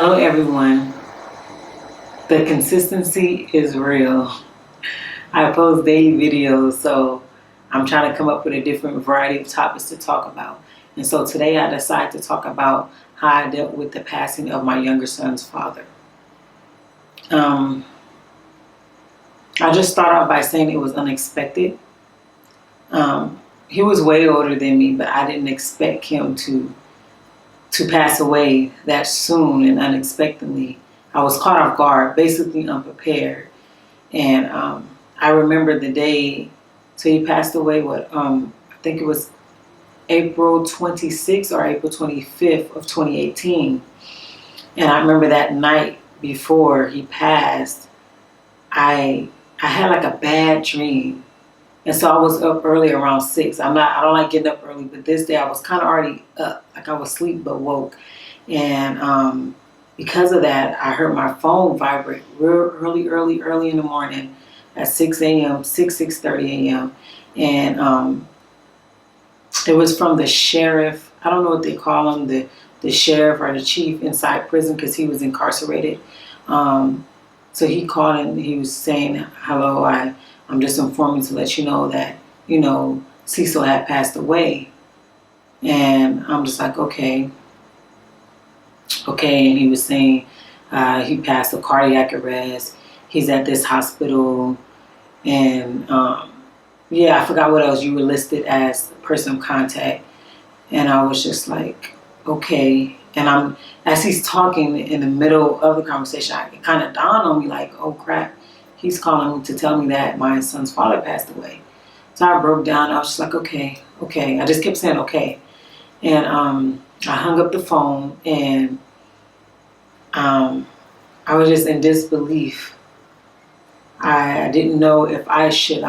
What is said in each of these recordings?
Hello everyone. The consistency is real. I post daily videos, so I'm trying to come up with a different variety of topics to talk about. And so today I decided to talk about how I dealt with the passing of my younger son's father. Um, I just start out by saying it was unexpected. He was way older than me, but I didn't expect him to pass away that soon and unexpectedly. I was caught off guard, basically unprepared. And I remember the day, so he passed away, I think it was April 26th or April 25th of 2018. And I remember that night before he passed, I had like a bad dream. And so I was up early around 6. I don't like getting up early, but this day I was kind of already up. Like I was asleep but woke. And because of that, I heard my phone vibrate real early in the morning at 6 a.m., 6:30 a.m. And it was from the sheriff. I don't know what they call him, the sheriff or the chief inside prison because he was incarcerated. So he called and he was saying, hello, I'm just informing to let you know that, Cecil had passed away. And I'm just like, okay. And he was saying he passed a cardiac arrest. He's at this hospital. And I forgot what else. You were listed as person of contact. And I was just like, okay. And as he's talking in the middle of the conversation, it kind of dawned on me like, oh crap. He's calling me to tell me that my son's father passed away. So I broke down. I was just like, okay. I just kept saying, okay. And I hung up the phone and I was just in disbelief. I didn't know if I should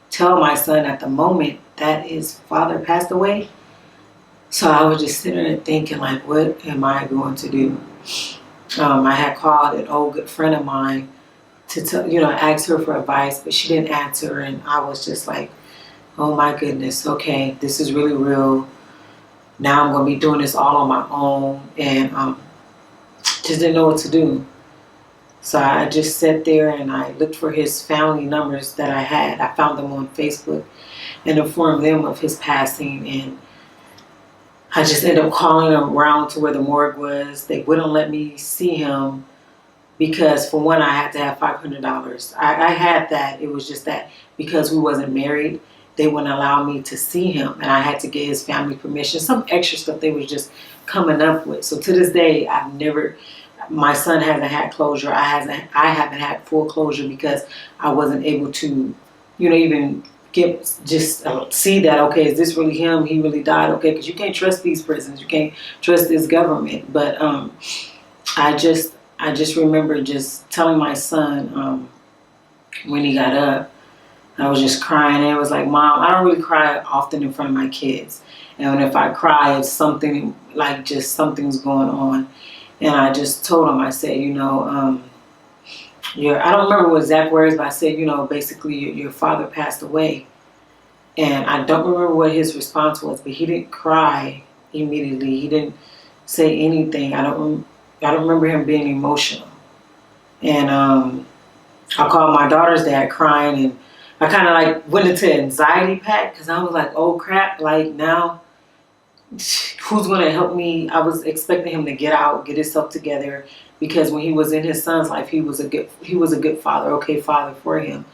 tell my son at the moment that his father passed away. So I was just sitting there thinking, like, what am I going to do? I had called an old good friend of mine to ask her for advice, but she didn't answer, and I was just like, oh my goodness, okay, this is really real. Now I'm going to be doing this all on my own, and just didn't know what to do. So I just sat there and I looked for his family numbers that I had. I found them on Facebook and informed them of his passing, and I just ended up calling around to where the morgue was. They wouldn't let me see him because, for one, I had to have $500. I had that. It was just that because we wasn't married, they wouldn't allow me to see him, and I had to get his family permission. Some extra stuff they was just coming up with. So to this day, my son hasn't had closure. I haven't had full closure because I wasn't able to, even see that, okay, is this really him? He really died, okay? Because you can't trust these prisons. You can't trust this government. But I just remember just telling my son when he got up, I was just crying. And it was like, Mom, I don't really cry often in front of my kids. And if I cry, it's something like just something's going on. And I just told him, I said, I don't remember what exact words, but I said, basically your father passed away. And I don't remember what his response was, but he didn't cry immediately. He didn't say anything. I don't remember him being emotional. And I called my daughter's dad crying, and I kind of like went into anxiety pack because I was like, oh crap, like now who's going to help me? I was expecting him to get out, get himself together, because when he was in his son's life, he was a good father, okay father for him.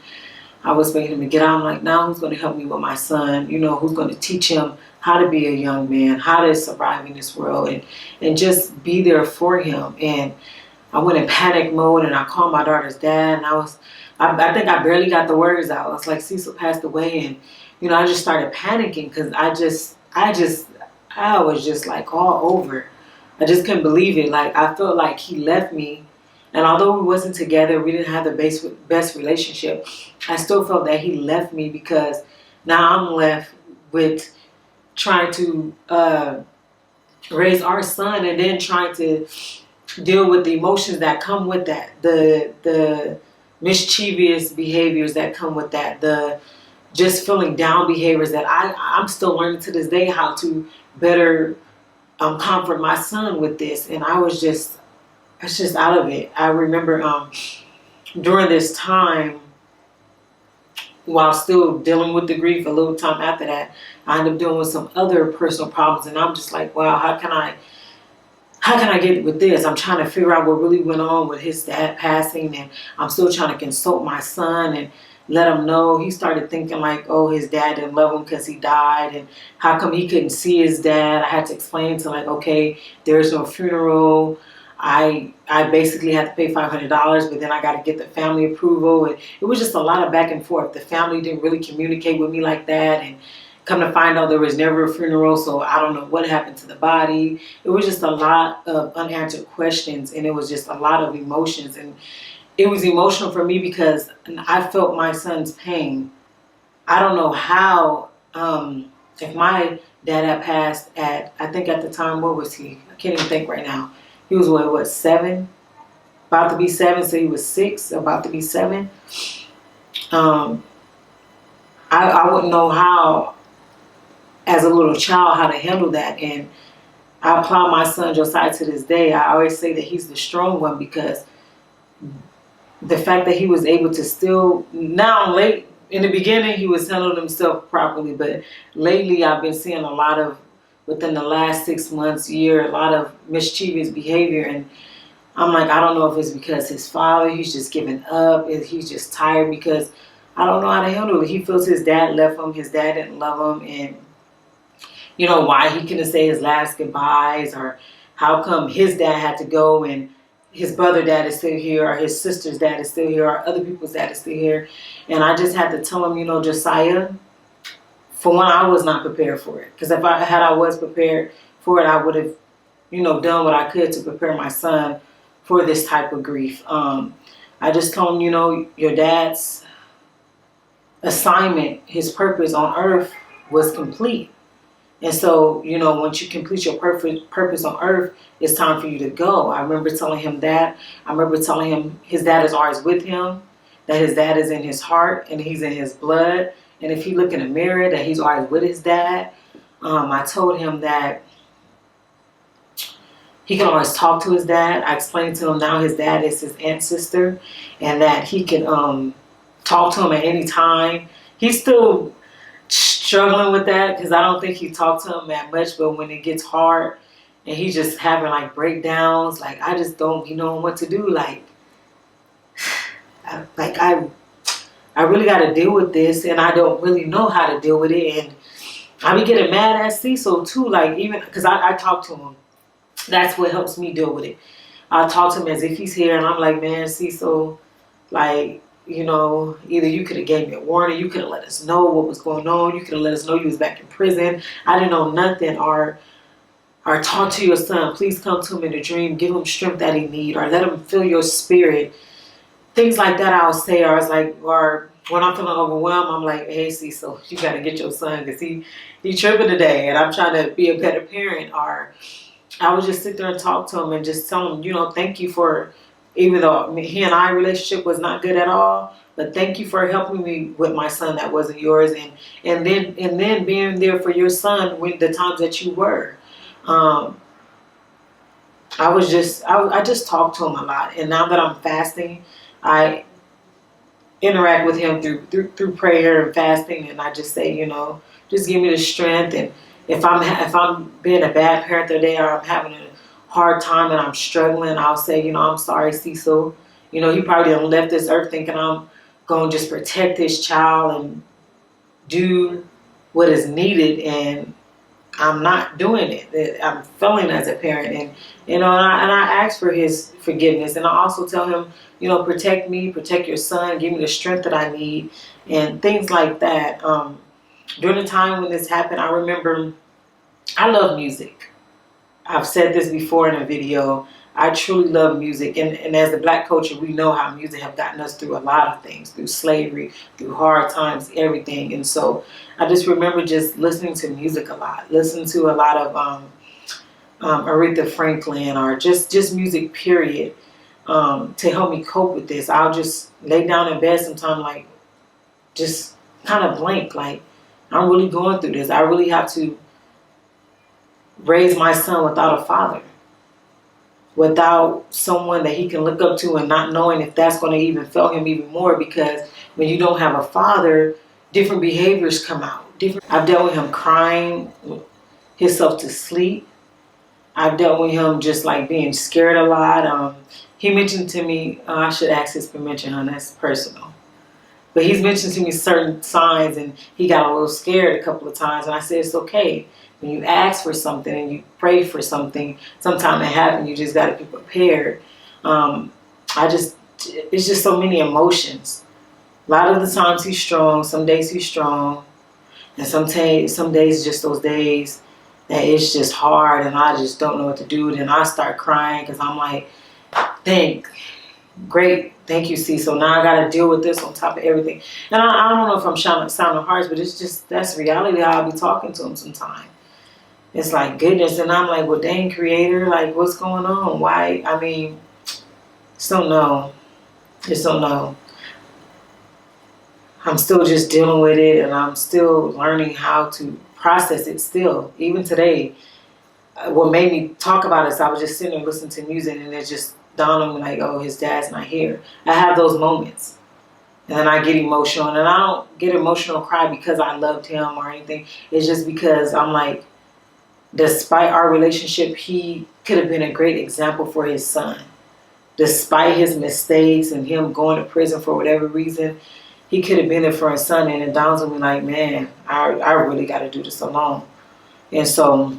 I was expecting him to get out. I'm like, now who's going to help me with my son? Who's going to teach him how to be a young man, how to survive in this world, and just be there for him. And I went in panic mode, and I called my daughter's dad, and I think I barely got the words out. I was like, Cecil passed away, and I just started panicking because I was just like all over. I just couldn't believe it. Like I felt like he left me, and although we wasn't together, we didn't have the best relationship, I still felt that he left me because now I'm left with trying to raise our son, and then trying to deal with the emotions that come with that, the mischievous behaviors that come with that, the just feeling down behaviors that I'm still learning to this day how to better comfort my son with this. And I was just it's just out of it. I remember during this time, while still dealing with the grief, a little time after that, I ended up dealing with some other personal problems, and I'm just like, wow, how can I get with this? I'm trying to figure out what really went on with his dad passing, and I'm still trying to consult my son and let him know. He started thinking like, oh, his dad didn't love him because he died, and how come he couldn't see his dad? I had to explain to like, okay, there's no funeral. I basically had to pay $500, but then I got to get the family approval, and it was just a lot of back and forth. The family didn't really communicate with me like that, and come to find out there was never a funeral, so I don't know what happened to the body. It was just a lot of unanswered questions, and it was just a lot of emotions, and it was emotional for me because I felt my son's pain. I don't know how, if my dad had passed at, I think at the time, what was he? I can't even think right now. He was what, 7? About to be 7, so he was 6, about to be 7. I wouldn't know how, as a little child, how to handle that. And I applaud my son Josiah to this day. I always say that he's the strong one because the fact that he was able to still, now late, in the beginning he was handling himself properly, but lately I've been seeing a lot of, within the last 6 months, year, a lot of mischievous behavior. And I'm like, I don't know if it's because his father, he's just giving up, if he's just tired, because I don't know how to handle it. He feels his dad left him, his dad didn't love him, and you know, why he couldn't say his last goodbyes, or how come his dad had to go and his brother dad is still here, or his sister's dad is still here, or other people's dad is still here. And I just had to tell him, you know, Josiah, for one, I was not prepared for it. Because if I was prepared for it, I would have, you know, done what I could to prepare my son for this type of grief. I just told him, you know, your dad's assignment, his purpose on earth was complete. And so, you know, once you complete your purpose on earth, it's time for you to go. I remember telling him that. I remember telling him his dad is always with him, that his dad is in his heart and he's in his blood. And if he look in the mirror, that he's always with his dad. I told him that he can always talk to his dad. I explained to him now his dad is his ancestor, and that he can talk to him at any time. He's still struggling with that because I don't think he talked to him that much, but when it gets hard and he's just having like breakdowns, like I just don't be knowing what to do. Like I really got to deal with this, and I don't really know how to deal with it. And I be getting mad at Cecil too, like even because I talk to him. That's what helps me deal with it. I talk to him as if he's here, and I'm like, man, Cecil, like, you know, either you could have gave me a warning, you could have let us know what was going on, you could have let us know you was back in prison. I didn't know nothing. Or talk to your son. Please come to him in a dream. Give him strength that he need, or let him feel your spirit. Things like that I'll say. Or it's like, or when I'm feeling overwhelmed, I'm like, hey, Cecil, you got to get your son because he tripping today, and I'm trying to be a better parent. Or I would just sit there and talk to him and just tell him, you know, thank you for, even though he and I relationship was not good at all, but thank you for helping me with my son that wasn't yours, and then being there for your son when the times that you were. I just talked to him a lot, and now that I'm fasting, I interact with him through prayer and fasting, and I just say, you know, just give me the strength. And if I'm being a bad parent today, or I'm having a hard time and I'm struggling, I'll say, you know, I'm sorry, Cecil. You know, he probably done left this earth thinking I'm going to just protect this child and do what is needed, and I'm not doing it. I'm failing as a parent, and you know, and I ask for his forgiveness, and I also tell him, you know, protect me, protect your son, give me the strength that I need, and things like that. During the time when this happened, I remember I love music. I've said this before in a video. I truly love music, and as a black culture, we know how music have gotten us through a lot of things, through slavery, through hard times, everything. And so I just remember just listening to music a lot, listening to a lot of Aretha Franklin, or just music, period, to help me cope with this. I'll just lay down in bed sometime, like just kind of blank, like I'm really going through this. I really have to raise my son without a father. without someone that he can look up to, and not knowing if that's going to even fail him even more, because when you don't have a father, different behaviors come out. I've dealt with him crying himself to sleep. I've dealt with him just like being scared a lot. He mentioned to me, I should ask his permission, hon, that's personal. But he's mentioned to me certain signs, and he got a little scared a couple of times. And I said, it's okay. When you ask for something and you pray for something, sometime it happens. You just got to be prepared. It's just so many emotions. A lot of the times he's strong. Some days he's strong. And some days, just those days that it's just hard and I just don't know what to do. Then I start crying because I'm like, thank you, C. So now I got to deal with this on top of everything. And I don't know if I'm sounding harsh, but it's just, that's reality how I'll be talking to him sometimes. It's like, goodness. And I'm like, well, dang, Creator, like, what's going on? Why? I mean, just don't know. Just don't know. I'm still just dealing with it, and I'm still learning how to process it still. Even today, what made me talk about it is I was just sitting there listening to music, and it just dawned on me like, oh, his dad's not here. I have those moments. And then I get emotional, and I don't get emotional cry because I loved him or anything. It's just because I'm like, despite our relationship, he could have been a great example for his son. Despite his mistakes and him going to prison for whatever reason, he could have been there for his son. And it dawns on me like, man, I really got to do this alone. And so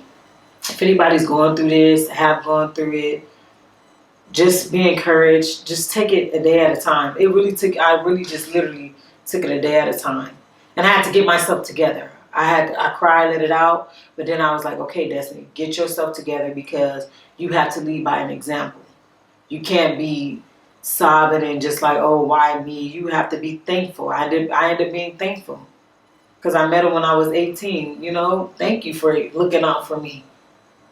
if anybody's going through this, have gone through it, just be encouraged. Just take it a day at a time. I really just literally took it a day at a time. And I had to get myself together. I cried, let it out. But then I was like, okay, Deystany, get yourself together, because you have to lead by an example. You can't be sobbing and just like, oh, why me? You have to be thankful. I ended up being thankful because I met him when I was 18. Thank you for looking out for me,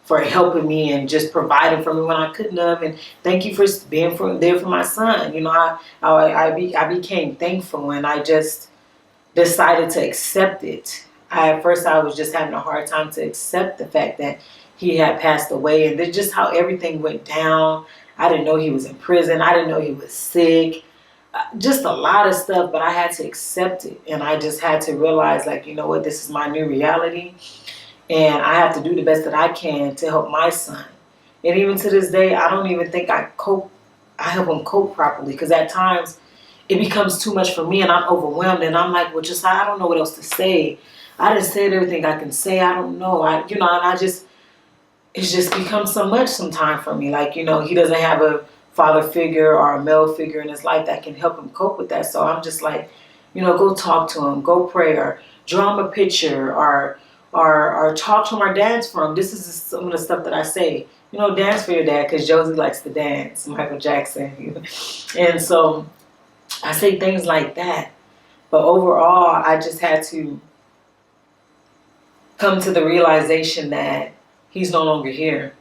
for helping me and just providing for me when I couldn't have. And thank you for being there for my son. I became thankful, and I just decided to accept it. At first I was just having a hard time to accept the fact that he had passed away, and then just how everything went down. I didn't know he was in prison. I didn't know he was sick. Just a lot of stuff, but I had to accept it. And I just had to realize, like, you know what, this is my new reality. And I have to do the best that I can to help my son. And even to this day, I don't even think I help him cope properly, because at times it becomes too much for me and I'm overwhelmed. And I'm like, well, just, I don't know what else to say. I just said everything I can say. I don't know. It's just become so much sometimes for me. Like, he doesn't have a father figure or a male figure in his life that can help him cope with that. So I'm just like, go talk to him, go pray, or draw him a picture, or talk to him or dance for him. This is some of the stuff that I say. Dance for your dad, because Josie likes to dance, Michael Jackson. And so I say things like that. But overall, I just had to come to the realization that he's no longer here.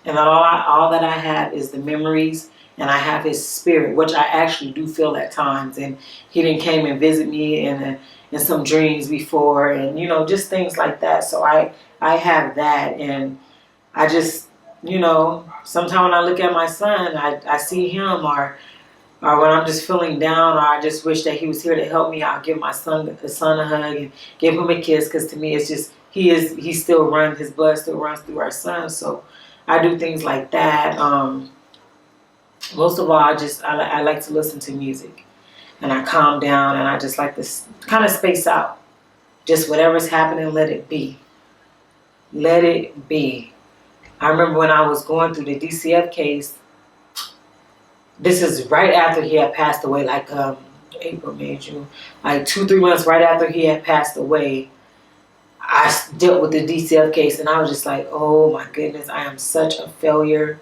And all that I have is the memories, and I have his spirit, which I actually do feel at times. And he didn't came and visit me in some dreams before, and just things like that. So I have that, and I just sometimes when I look at my son, I see him, or when I'm just feeling down, or I just wish that he was here to help me. I'll give my son a hug and give him a kiss, because to me it's just he still runs, his blood still runs through our son. So I do things like that. Most of all, I like to listen to music, and I calm down, and I just like to kind of space out. Just whatever's happening, let it be. Let it be. I remember when I was going through the DCF case. This is right after he had passed away, like April, May, June, like 2-3 months right after he had passed away. I dealt with the DCF case, and I was just like, oh my goodness, I am such a failure.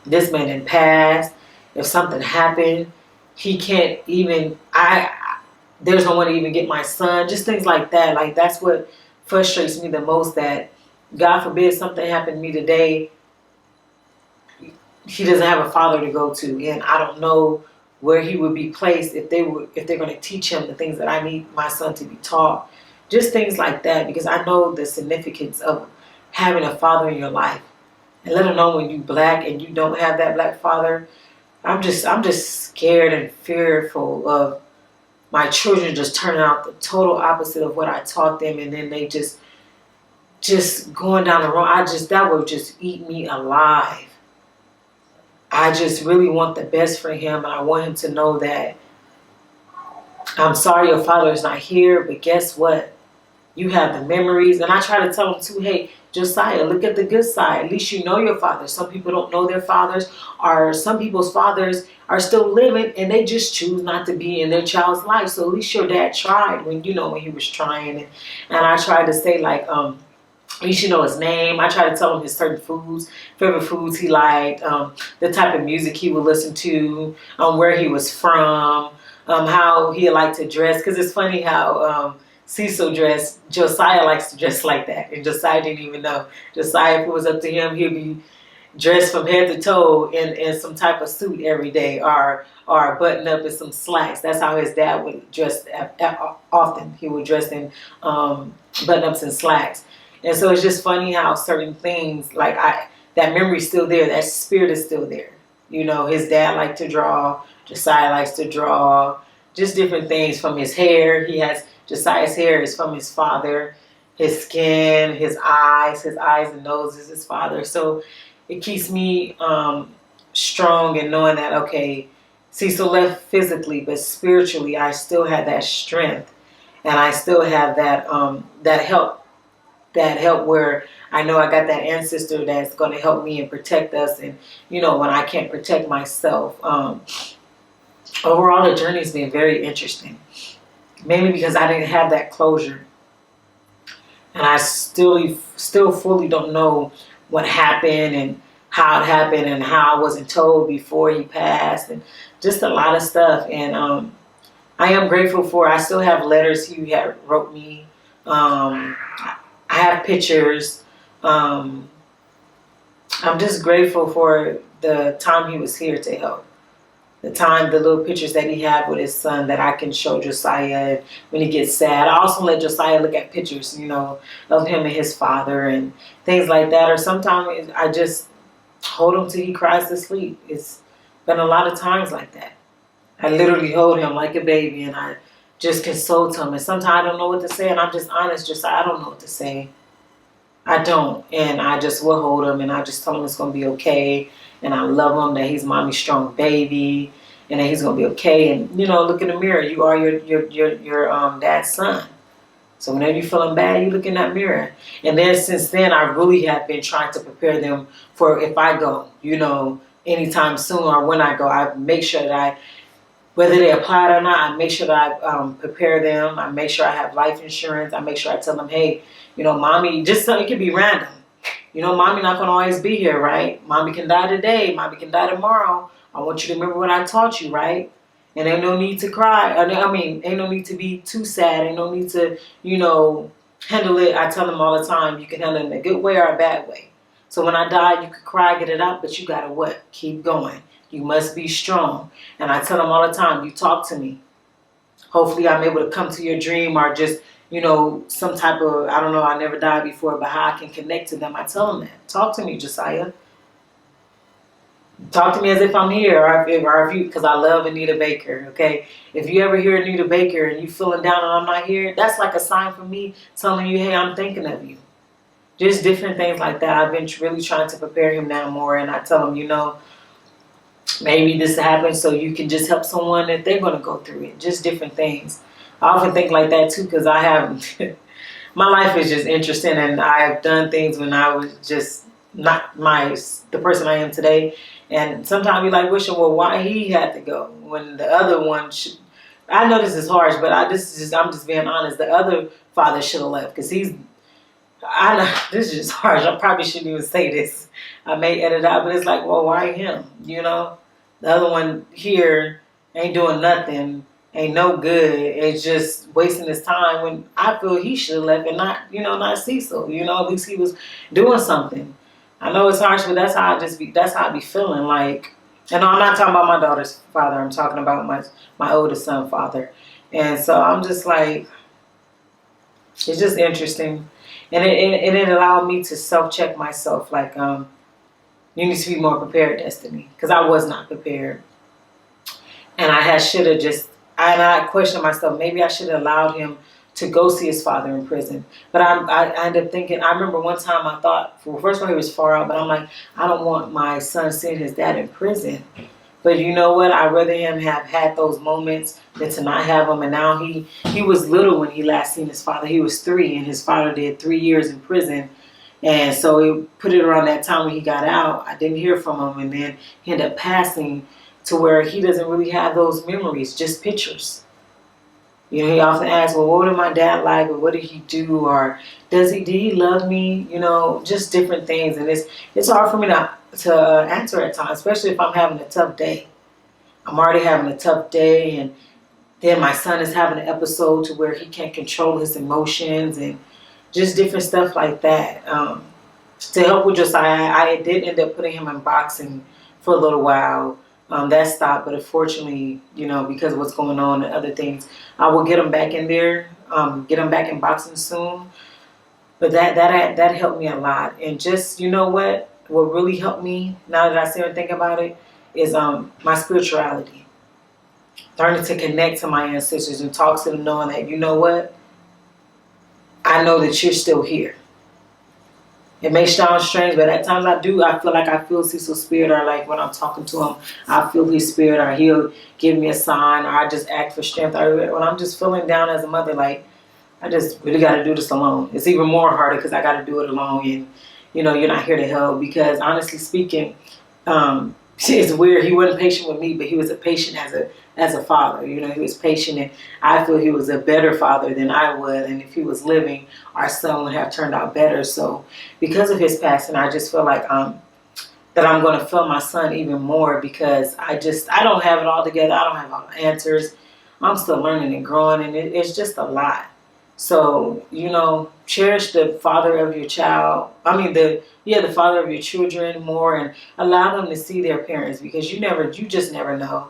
This man didn't pass. If something happened, he can't even, there's no one to even get my son. Just things like that. Like, that's what frustrates me the most, that God forbid something happened to me today, he doesn't have a father to go to, and I don't know where he would be placed if they're going to teach him the things that I need my son to be taught. Just things like that, because I know the significance of having a father in your life. And let alone when you black and you don't have that black father. I'm just scared and fearful of my children just turning out the total opposite of what I taught them, and then they just going down the wrong. That would just eat me alive. I just really want the best for him, and I want him to know that I'm sorry your father is not here, but guess what? You have the memories. And I try to tell them too, hey, Josiah, look at the good side. At least you know your father. Some people don't know their fathers, or some people's fathers are still living and they just choose not to be in their child's life. So at least your dad tried when he was trying. And I tried to say like, at least you know his name. I try to tell him his certain foods, favorite foods he liked, the type of music he would listen to, where he was from, how he liked to dress. Because it's funny how Cecil dressed. Josiah likes to dress like that, and Josiah didn't even know. Josiah, if it was up to him, he'd be dressed from head to toe in some type of suit every day, or button up in some slacks. That's how his dad would dress often. He would dress in button ups and slacks. And so it's just funny how certain things, like that memory's still there, that spirit is still there. His dad liked to draw, Josiah likes to draw, just different things from his hair. Josiah's hair is from his father, his skin, his eyes and nose is his father. So it keeps me strong in knowing that, okay, Cecil left physically, but spiritually I still have that strength, and I still have that help where I know I got that ancestor that's going to help me and protect us. And when I can't protect myself, overall the journey's been very interesting, mainly because I didn't have that closure, and I still fully don't know what happened and how it happened and how I wasn't told before he passed, and just a lot of stuff. And I am grateful for, I still have letters he had wrote me. I have pictures. I'm just grateful for the time he was here to help. The little pictures that he had with his son that I can show Josiah when he gets sad. I also let Josiah look at pictures, of him and his father and things like that. Or sometimes I just hold him till he cries to sleep. It's been a lot of times like that. I literally hold him like a baby, and I just console him. And sometimes I don't know what to say, and I'm just honest, Josiah, I don't know what to say. I don't. And I just will hold him, and I just tell him it's going to be okay. And I love him, that he's mommy's strong baby, and that he's going to be okay. And, look in the mirror. You are your dad's son. So whenever you're feeling bad, you look in that mirror. And then since then, I really have been trying to prepare them for if I go, anytime soon, or when I go, I make sure that whether they apply it or not, I make sure that I prepare them. I make sure I have life insurance. I make sure I tell them, hey, mommy, just so it could be random. Mommy not going to always be here, right? Mommy can die today. Mommy can die tomorrow. I want you to remember what I taught you, right? And ain't no need to cry. Ain't no need to be too sad. Ain't no need to, handle it. I tell them all the time, you can handle it in a good way or a bad way. So when I die, you could cry, get it out, but you got to what? Keep going. You must be strong. And I tell them all the time, you talk to me. Hopefully I'm able to come to your dream, or just, some type of, I don't know, I never died before, but how I can connect to them. I tell them that. Talk to me, Josiah. Talk to me as if I'm here, or if you, because I love Anita Baker, okay? If you ever hear Anita Baker and you feeling down and I'm not here, that's like a sign for me telling you, hey, I'm thinking of you. Just different things like that. I've been really trying to prepare him now more, and I tell him, maybe this happens so you can just help someone if they're going to go through it. Just different things. I often think like that too, because I have, my life is just interesting, and I've done things when I was just not the person I am today. And sometimes you're like wishing, well, why he had to go when the other one should. I know this is harsh, but I'm just being honest. The other father should have left, because I know this is just harsh. I probably shouldn't even say this. I may edit out, but it's like, well, why him? The other one here ain't doing nothing, ain't no good. It's just wasting his time, when I feel he should have left, and not Cecil. At least he was doing something. I know it's harsh, but that's how I be feeling. Like, and I'm not talking about my daughter's father. I'm talking about my oldest son father. And so I'm just like, it's just interesting. And it allowed me to self-check myself. Like, You need to be more prepared, Deystany, because I was not prepared. And I questioned myself, maybe I should have allowed him to go see his father in prison. But I ended up thinking, I remember one time I thought, well, first of all, he was far out, but I'm like, I don't want my son seeing his dad in prison. But you know what? I'd rather him have had those moments than to not have them. And now he was little when he last seen his father. He was 3, and his father did 3 years in prison. And so it put it around that time when he got out. I didn't hear from him, and then he ended up passing to where he doesn't really have those memories, just pictures. You know, he often asks, well, what did my dad like, or what did he do, or did he love me? You know, just different things. And it's hard for me to answer at times, especially if I'm having a tough day. I'm already having a tough day, and then my son is having an episode to where he can't control his emotions and just different stuff like that. To help with Josiah, I did end up putting him in boxing for a little while. That stopped, but unfortunately, you know, because of what's going on and other things, I will get him back in there, get him back in boxing soon. But that helped me a lot. And just, you know what really helped me, now that I sit and think about it, is my spirituality. Learning to connect to my ancestors and talk to them, knowing that, you know what, I know that you're still here. It may sound strange, but at times I feel like I feel Cecil's spirit, or like when I'm talking to him, I feel his spirit, or he'll give me a sign, or I just ask for strength. Or when I'm just feeling down as a mother, like, I just really got to do this alone. It's even more harder because I got to do it alone, and, you know, you're not here to help. Because honestly speaking, it's weird. He wasn't patient with me, but he was a patient as a father. You know, he was patient, and I feel he was a better father than I would. And if he was living, our son would have turned out better. So because of his passing, I just feel like that I'm going to feel my son even more, because I don't have it all together. I don't have all the answers. I'm still learning and growing, and it's just a lot. So, you know, cherish the father of your child. I mean, the father of your children more, and allow them to see their parents, because you just never know.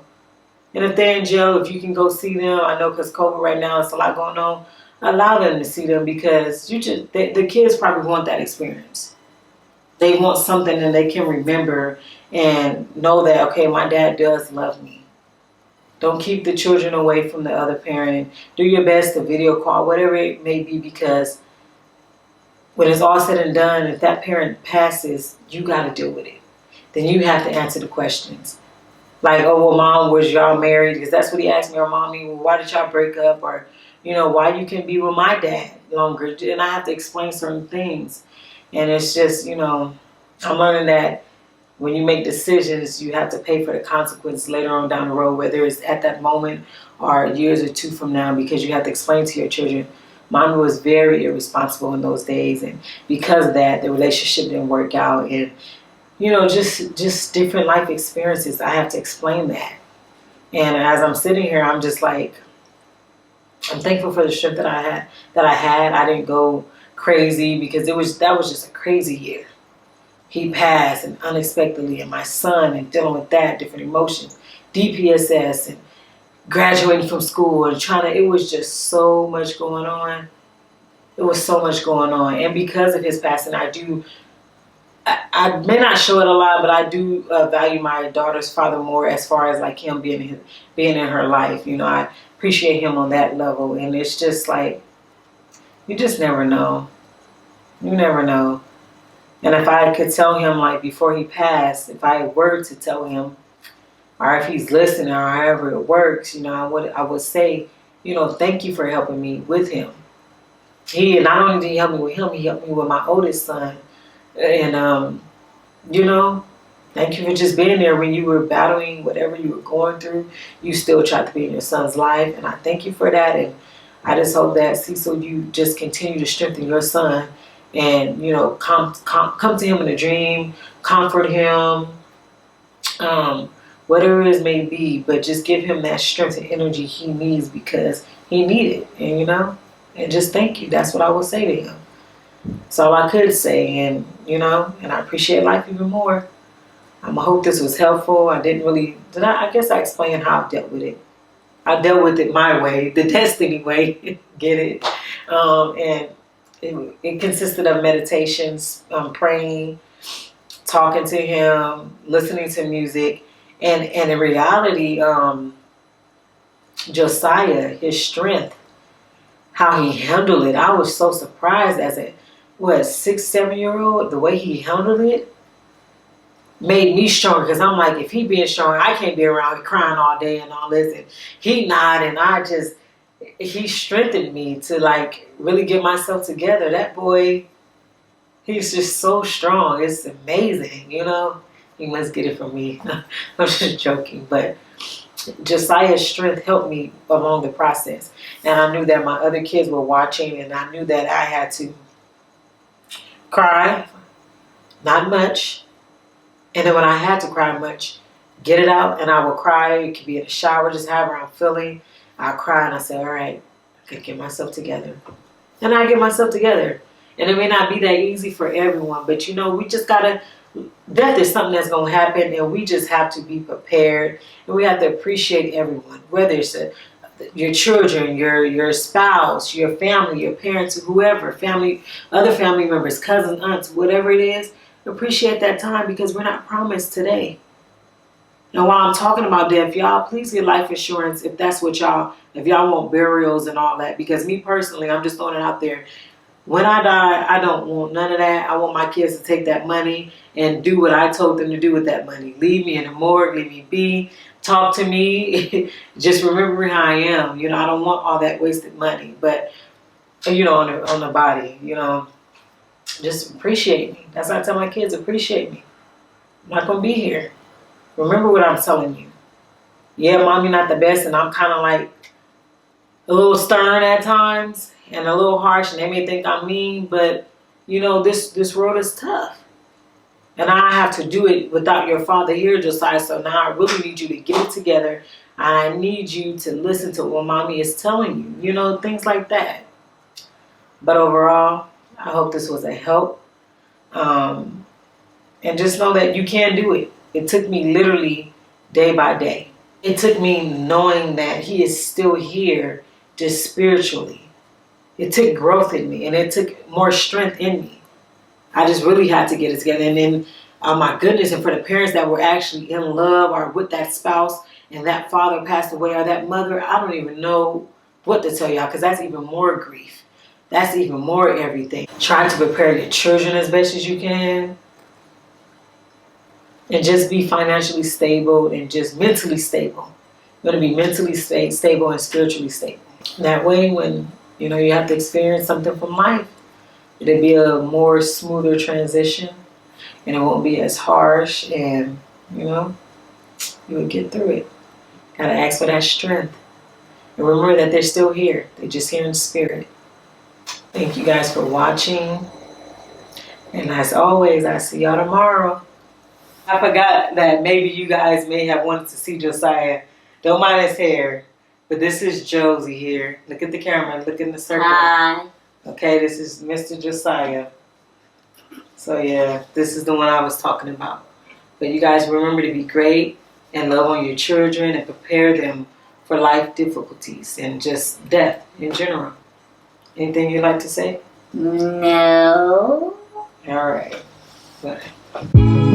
And if they're in jail, if you can go see them, I know because COVID right now, it's a lot going on. Allow them to see them, because the kids probably want that experience. They want something that they can remember and know that, okay, my dad does love me. Don't keep the children away from the other parent. Do your best to video call, whatever it may be, because when it's all said and done, if that parent passes, you got to deal with it. Then you have to answer the questions. Like, oh, well, Mom, was y'all married? Because that's what he asked me, or Mommy, well, why did y'all break up? Or, you know, why you can be with my dad longer? And I have to explain certain things. And it's just, you know, I'm learning that when you make decisions, you have to pay for the consequence later on down the road, whether it's at that moment or years or 2 from now, because you have to explain to your children, Mommy was very irresponsible in those days, and because of that, the relationship didn't work out. And, you know, just different life experiences, I have to explain that. And as I'm sitting here, I'm just like, I'm thankful for the strength that I had. I didn't go crazy, because that was just a crazy year. He passed, and unexpectedly, and my son, and dealing with that, different emotions, DPSS, and graduating from school, and it was just so much going on. It was so much going on. And because of his passing, I may not show it a lot, but I do value my daughter's father more, as far as like him being in her life. You know, I appreciate him on that level. And it's just like, you just never know. You never know. And if I could tell him, like, before he passed, if I were to tell him, or if he's listening, or however it works, you know, I would say, you know, thank you for helping me with him. He not only did he help me with him, he helped me with my oldest son. And, you know, thank you for just being there when you were battling whatever you were going through. You still tried to be in your son's life, and I thank you for that. And I just hope that, Cecil, you just continue to strengthen your son. And, you know, come to him in a dream, comfort him, whatever it may be, but just give him that strength and energy he needs, because he needed it. And, you know, and just thank you. That's what I will say to him. That's all I could say. And, you know, and I appreciate life even more. I hope this was helpful. I guess I explained how I dealt with it. I dealt with it my way, the Deystany way. Get it? And it consisted of meditations, praying, talking to him, listening to music, and in reality, Josiah, his strength, how he handled it. I was so surprised as a 6, 7 year old, the way he handled it made me stronger, because I'm like, if he being strong, I can't be around crying all day and all this, and he not, and he strengthened me to like really get myself together. That boy, he's just so strong. It's amazing, you know. He must get it from me. I'm just joking, but Josiah's strength helped me along the process, and I knew that my other kids were watching, and I knew that I had to cry, not much. And then when I had to cry much, get it out, and I will cry. It could be in the shower, just however I'm feeling. I cry and I say, all right, I gotta get myself together. And I get myself together. And it may not be that easy for everyone, but you know, we just gotta, death is something that's gonna happen, and we just have to be prepared. And we have to appreciate everyone, whether it's your children, your spouse, your family, your parents, whoever, other family members, cousins, aunts, whatever it is. Appreciate that time, because we're not promised today. And while I'm talking about death, y'all, please get life insurance if that's what if y'all want burials and all that. Because me personally, I'm just throwing it out there. When I die, I don't want none of that. I want my kids to take that money and do what I told them to do with that money. Leave me in the morgue, leave me be, talk to me. Just remember who I am. You know, I don't want all that wasted money. But, you know, on the body, you know. Just appreciate me. That's what I tell my kids, appreciate me. I'm not going to be here. Remember what I'm telling you. Yeah, mommy not the best, and I'm kind of like a little stern at times and a little harsh, and they may think I'm mean, but you know, this world is tough. And I have to do it without your father here, Josiah. So now I really need you to get it together. And I need you to listen to what mommy is telling you. You know, things like that. But overall, I hope this was a help. And just know that you can do it. It took me literally day by day. It took me knowing that he is still here, just spiritually. It took growth in me, and it took more strength in me. I just really had to get it together. And then, oh my goodness, and for the parents that were actually in love or with that spouse, and that father passed away, or that mother, I don't even know what to tell y'all, because that's even more grief. That's even more everything. Try to prepare your children as best as you can. And just be financially stable and just mentally stable. You're going to be mentally stable and spiritually stable. That way, when you know you have to experience something from life, it'll be a more smoother transition, and it won't be as harsh, and you know, you will get through it. Gotta ask for that strength. And remember that they're still here. They're just here in spirit. Thank you guys for watching. And as always, I'll see y'all tomorrow. I forgot that maybe you guys may have wanted to see Josiah. Don't mind his hair. But this is Josie here. Look at the camera. Look in the circle. Hi. Okay, this is Mr. Josiah. So yeah, this is the one I was talking about. But you guys remember to be great and love on your children and prepare them for life difficulties and just death in general. Anything you'd like to say? No. All right. Bye.